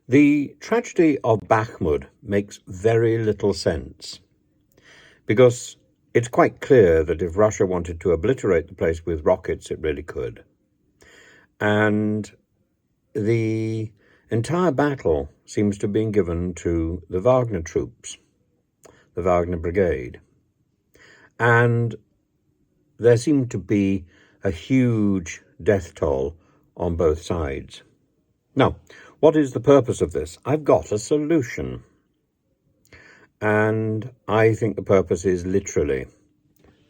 The tragedy of Bakhmut makes very little sense because it's quite clear that if Russia wanted to obliterate the place with rockets, it really could. And the entire battle seems to have been given to the Wagner troops, the Wagner Brigade. And there seemed to be a huge death toll on both sides. Now, what is the purpose of this? I've got a solution. And I think the purpose is literally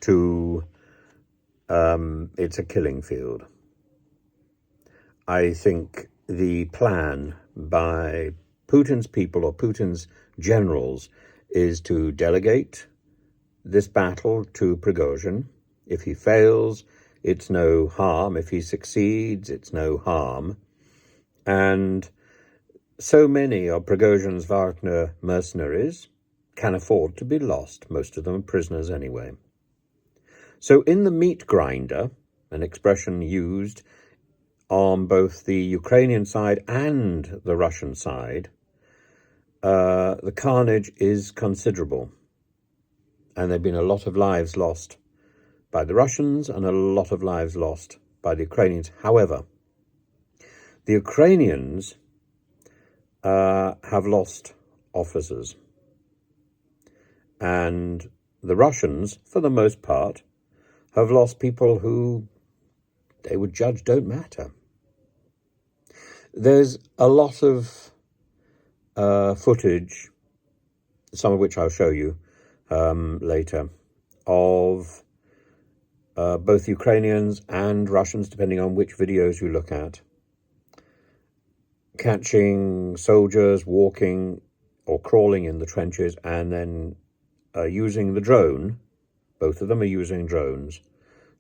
to, it's a killing field. I think the plan by Putin's people or Putin's generals is to delegate this battle to Prigozhin. If he fails, it's no harm. If he succeeds, it's no harm. And so many of Prigozhin's Wagner mercenaries can afford to be lost. Most of them are prisoners anyway. So in the meat grinder, an expression used on both the Ukrainian side and the Russian side, the carnage is considerable. And there have been a lot of lives lost by the Russians and a lot of lives lost by the Ukrainians. However, the Ukrainians have lost officers. And the Russians, for the most part, have lost people who they would judge don't matter. There's a lot of footage, some of which I'll show you later, of both Ukrainians and Russians, depending on which videos you look at, catching soldiers walking or crawling in the trenches and then using the drone, both of them are using drones,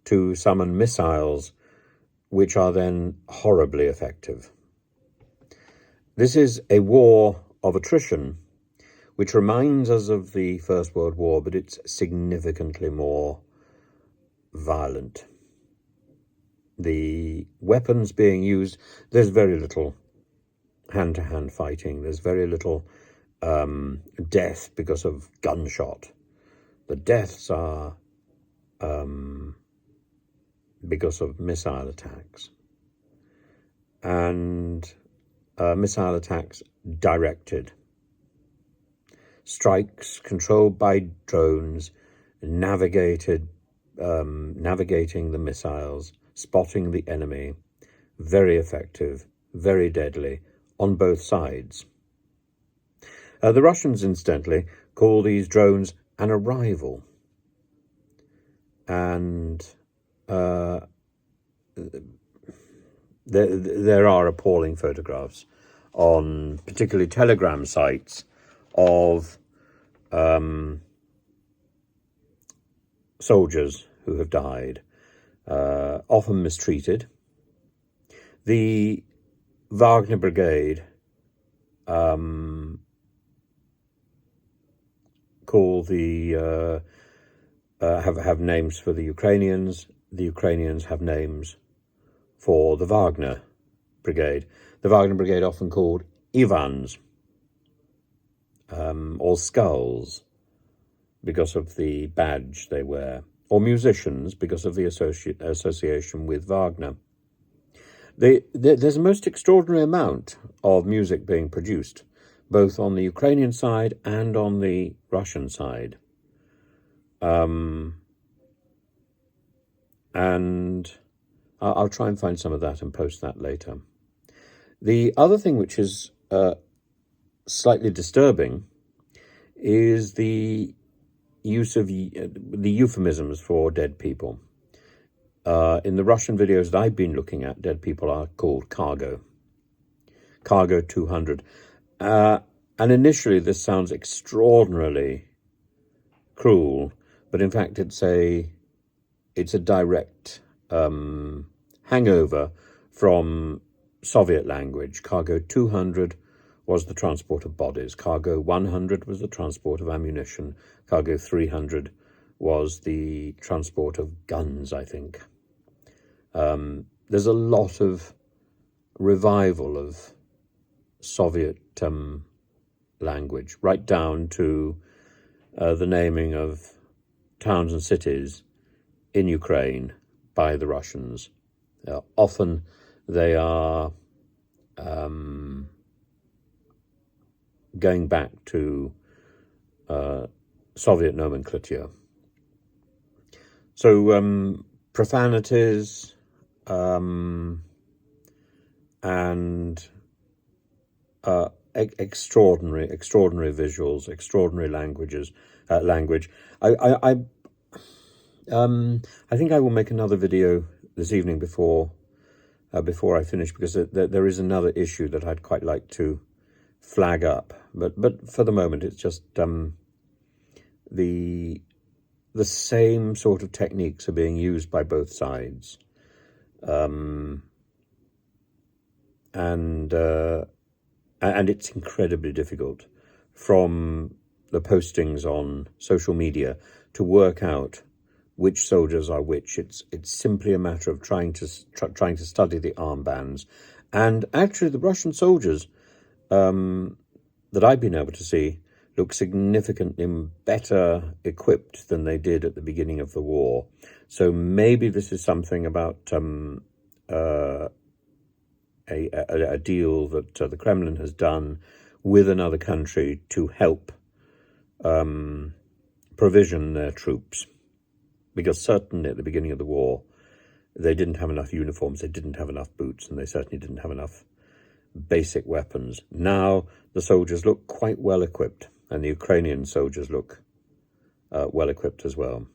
to summon missiles which are then horribly effective. This is a war of attrition, which reminds us of the First World War, but it's significantly more violent. The weapons being used, there's very little hand-to-hand fighting. There's very little death because of gunshot. The deaths are because of missile attacks. And missile attacks directed. Strikes controlled by drones, navigating the missiles, spotting the enemy, very effective, very deadly on both sides. The Russians, incidentally, call these drones an arrival. And there are appalling photographs on particularly Telegram sites of soldiers who have died, often mistreated. The Wagner Brigade call the have names for the Ukrainians. The Ukrainians have names for the Wagner Brigade. The Wagner Brigade often called Ivans or Skulls because of the badge they wear, or musicians because of the association with Wagner. There's a most extraordinary amount of music being produced, both on the Ukrainian side and on the Russian side. And I'll try and find some of that and post that later. The other thing which is slightly disturbing is the use of the euphemisms for dead people. In the Russian videos that I've been looking at, dead people are called cargo 200. And initially this sounds extraordinarily cruel, but in fact it's a direct hangover from Soviet language. Cargo 200 was the transport of bodies. Cargo 100 was the transport of ammunition. Cargo 300 was the transport of guns, I think. There's a lot of revival of Soviet language, right down to the naming of towns and cities in Ukraine by the Russians. Often they are going back to Soviet nomenclature. So profanities and extraordinary visuals, extraordinary language. I think I will make another video this evening before I finish, because there is another issue that I'd quite like to flag up. But for the moment, it's just the same sort of techniques are being used by both sides, and it's incredibly difficult from the postings on social media to work out which soldiers are which. It's simply a matter of trying to study the armbands, and actually the Russian soldiers that I've been able to see look significantly better equipped than they did at the beginning of the war. So maybe this is something about a deal that the Kremlin has done with another country to help provision their troops. Because certainly at the beginning of the war, they didn't have enough uniforms, they didn't have enough boots, and they certainly didn't have enough basic weapons. Now the soldiers look quite well equipped, and the Ukrainian soldiers look well equipped as well.